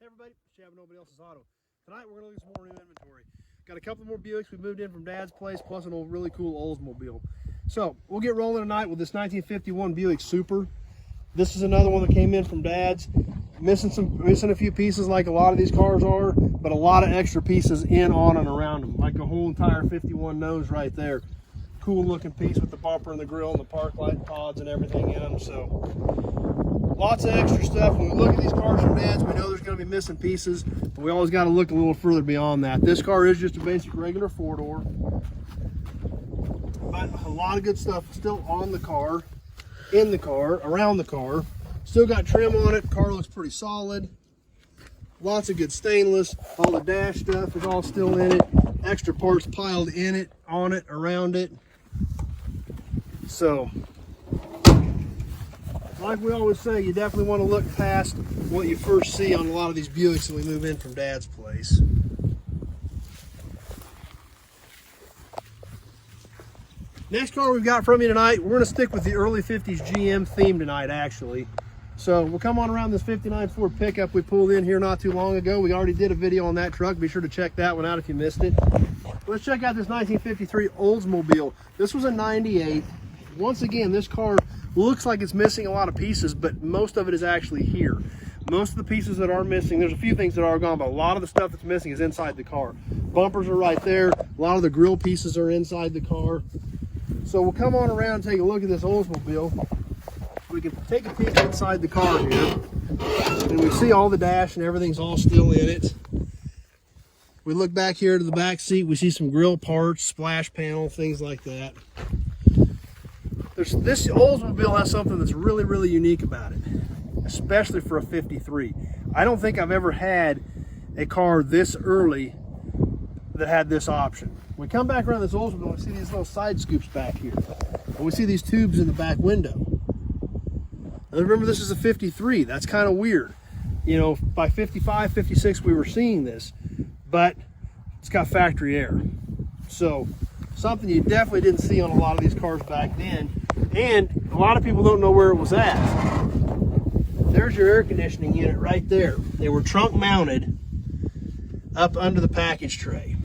everybody, Chad with Nobody Else's Auto. Tonight we're going to look at some more new inventory. Got a couple more Buicks we moved in from Dad's place, plus an old, really cool Oldsmobile. So we'll get rolling tonight with this 1951 Buick Super. This is another one that came in from Dad's. Missing a few pieces like a lot of these cars are, but a lot of extra pieces in, on, and around them, like a whole entire 51 nose right there. Cool looking piece with the bumper and the grill and the park light pods and everything in them. So lots of extra stuff. When we look at these cars from Dad's, we know there's going to be missing pieces, but we always got to look a little further beyond that. This car is just a basic regular four-door, but a lot of good stuff still on the car, in the car, around the car. Still got trim on it. Car looks pretty solid. Lots of good stainless. All the dash stuff is all still in it. Extra parts piled in it, on it, around it. So, like we always say, you definitely want to look past what you first see on a lot of these Buicks that we move in from Dad's place. Next car we've got from you tonight, we're going to stick with the early 50s GM theme tonight, actually. So we'll come on around this 59 Ford pickup we pulled in here not too long ago. We already did a video on that truck. Be sure to check that one out if you missed it. Let's check out this 1953 Oldsmobile. This was a 98. Once again, this car looks like it's missing a lot of pieces, but most of it is actually here. Most of the pieces that are missing, there's a few things that are gone, but a lot of the stuff that's missing is inside the car. Bumpers are right there. A lot of the grill pieces are inside the car. So we'll come on around and take a look at this Oldsmobile. We can take a peek inside the car here, and we see all the dash and everything's all still in it. We look back here to the back seat, we see some grill parts, splash panel, things like that. This Oldsmobile has something that's really, really unique about it, especially for a 53. I don't think I've ever had a car this early that had this option. We come back around this Oldsmobile, we see these little side scoops back here, and we see these tubes in the back window. Now remember, this is a 53. That's kind of weird. You know, by 55, 56, we were seeing this, but it's got factory air. So something you definitely didn't see on a lot of these cars back then. And a lot of people don't know where it was at. There's your air conditioning unit right there. They were trunk mounted up under the package tray.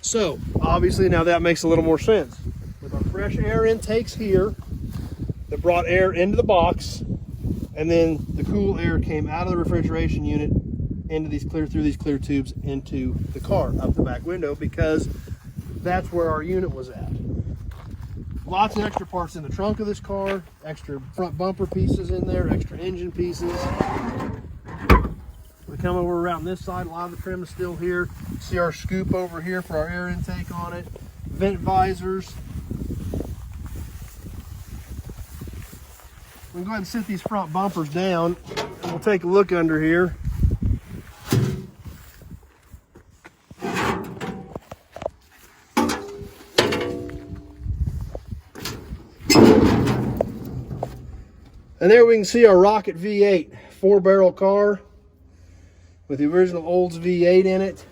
So obviously now that makes a little more sense. With our fresh air intakes here, that brought air into the box, and then the cool air came out of the refrigeration unit into these through these clear tubes into the car up the back window, because that's where our unit was at. Lots of extra parts in the trunk of this car, extra front bumper pieces in there, extra engine pieces. We come over around this side, a lot of the trim is still here. See our scoop over here for our air intake on it, vent visors. We can go ahead and sit these front bumpers down, and we'll take a look under here. And there we can see our Rocket V8, 4-barrel car with the original Olds V8 in it.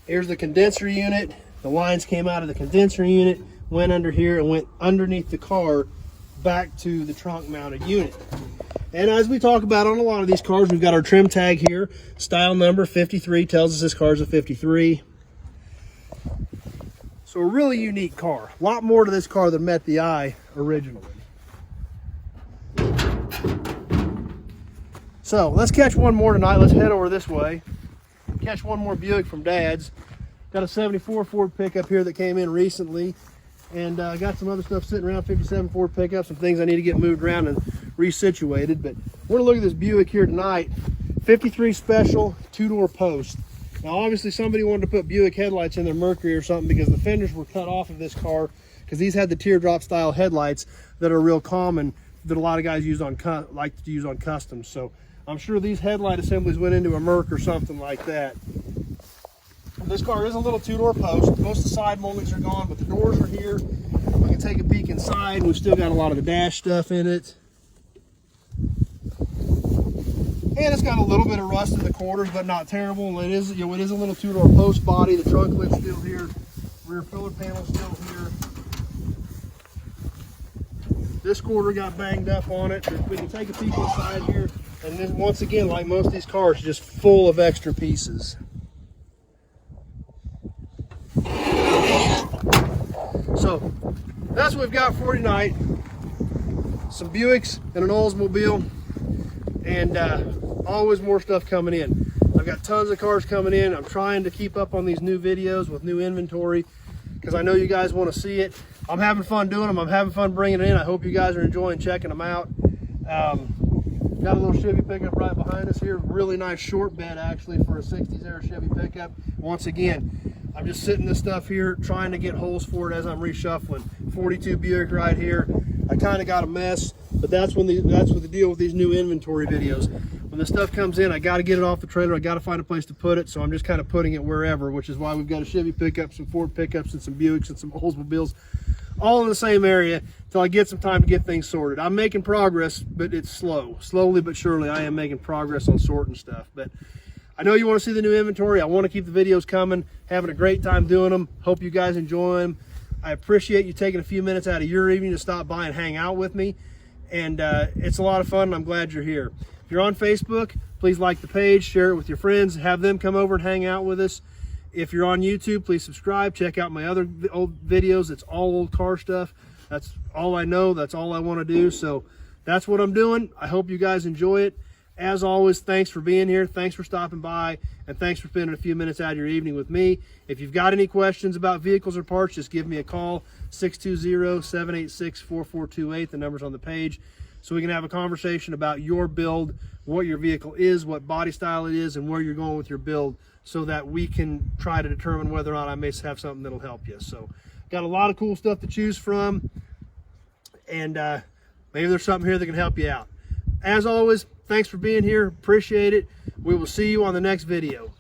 Here's the condenser unit. The lines came out of the condenser unit, went under here, and went underneath the car back to the trunk mounted unit. And as we talk about on a lot of these cars, we've got our trim tag here. Style number 53 tells us this car is a 53. So a really unique car. A lot more to this car than met the eye originally. So let's catch one more tonight. Let's head over this way. Catch one more Buick from Dad's. Got a 74 Ford pickup here that came in recently. And got some other stuff sitting around, 57 Ford pickup, some things I need to get moved around and resituated. But we're gonna look at this Buick here tonight. 53 special, 2-door post. Now obviously somebody wanted to put Buick headlights in their Mercury or something, because the fenders were cut off of this car, because these had the teardrop style headlights that are real common, that a lot of guys use on like to use on customs. So I'm sure these headlight assemblies went into a Merc or something like that. This car is a little 2-door post. Most of the side moldings are gone, but the doors are here. We can take a peek inside. We've still got a lot of the dash stuff in it. And it's got a little bit of rust in the quarters, but not terrible. It is, you know, it is a little 2-door post body. The trunk lid's still here. Rear filler panel still here. This quarter got banged up on it. We can take a peek inside here, and then once again, like most of these cars, just full of extra pieces. So that's what we've got for tonight. Some Buicks and an Oldsmobile, and always more stuff coming in. I've got tons of cars coming in. I'm trying to keep up on these new videos with new inventory because I know you guys want to see it. I'm having fun doing them. I'm having fun bringing it in. I hope you guys are enjoying checking them out. Got a little Chevy pickup right behind us here. Really nice short bed actually for a 60s era Chevy pickup. Once again, I'm just sitting this stuff here trying to get holes for it as I'm reshuffling. 42 Buick right here. I kind of got a mess, but that's what the deal with these new inventory videos. When the stuff comes in, I got to get it off the trailer. I got to find a place to put it, so I'm just kind of putting it wherever, which is why we've got a Chevy pickup, some Ford pickups, and some Buicks and some Oldsmobiles, all in the same area until I get some time to get things sorted. I'm making progress, but it's slow. Slowly but surely, I am making progress on sorting stuff. But I know you want to see the new inventory. I want to keep the videos coming. Having a great time doing them. Hope you guys enjoy them. I appreciate you taking a few minutes out of your evening to stop by and hang out with me. And it's a lot of fun, and I'm glad you're here. If you're on Facebook, please like the page, share it with your friends, have them come over and hang out with us. If you're on YouTube, please subscribe. Check out my other old videos. It's all old car stuff. That's all I know. That's all I want to do. So that's what I'm doing. I hope you guys enjoy it. As always, thanks for being here. Thanks for stopping by. And thanks for spending a few minutes out of your evening with me. If you've got any questions about vehicles or parts, just give me a call, 620-786-4428. The number's on the page. So we can have a conversation about your build, what your vehicle is, what body style it is, and where you're going with your build, so that we can try to determine whether or not I may have something that'll help you. So got a lot of cool stuff to choose from, and maybe there's something here that can help you out. As always, thanks for being here. Appreciate it. We will see you on the next video.